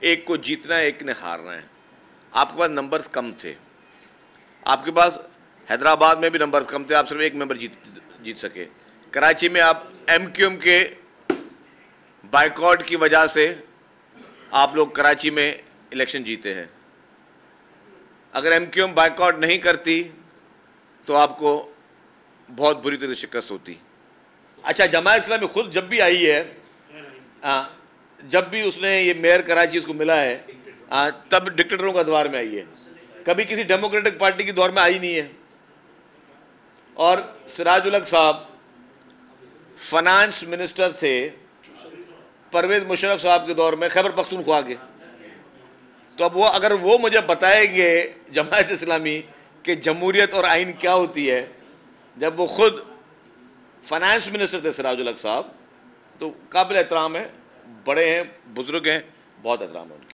ایک کو جیتنا ہے ایک نے ہارنا ہے. آپ کے پاس نمبرز کم تھے. آپ کے پاس حیدرآباد میں بھی نمبرز کم تھے, آپ صرف ایک ممبر جیت سکے. کراچی میں آپ ایم کیو ایم کے بائیکاٹ کی وجہ سے آپ لوگ کراچی میں الیکشن جیتے ہیں. اگر ایم کیو ایم بائیکاٹ نہیں کرتی تو آپ کو بہت بری طرح شکست ہوتی. اچھا, جماعت اسلامی خود جب بھی آئی ہے, جب بھی اس نے یہ میئر کراچی اس کو ملا ہے, تب ڈکٹیٹروں کا دور میں آئی ہے, کبھی کسی ڈیموکریٹک پارٹی کے دور میں آئی نہیں ہے. اور سراج الحق صاحب فائنانس منسٹر تھے پرویز مشرف صاحب کے دور میں خیبر پختونخوا کے. تو اب اگر وہ مجھے بتائیں گے جماعت اسلامی کہ جمہوریت اور آئین کیا ہوتی ہے, جب وہ خود فائنانس منسٹر تھے سراج الحق صاحب, تو قابل احترام ہے, بڑے ہیں, بزرگ ہیں, بہت احترام ہے ان کا.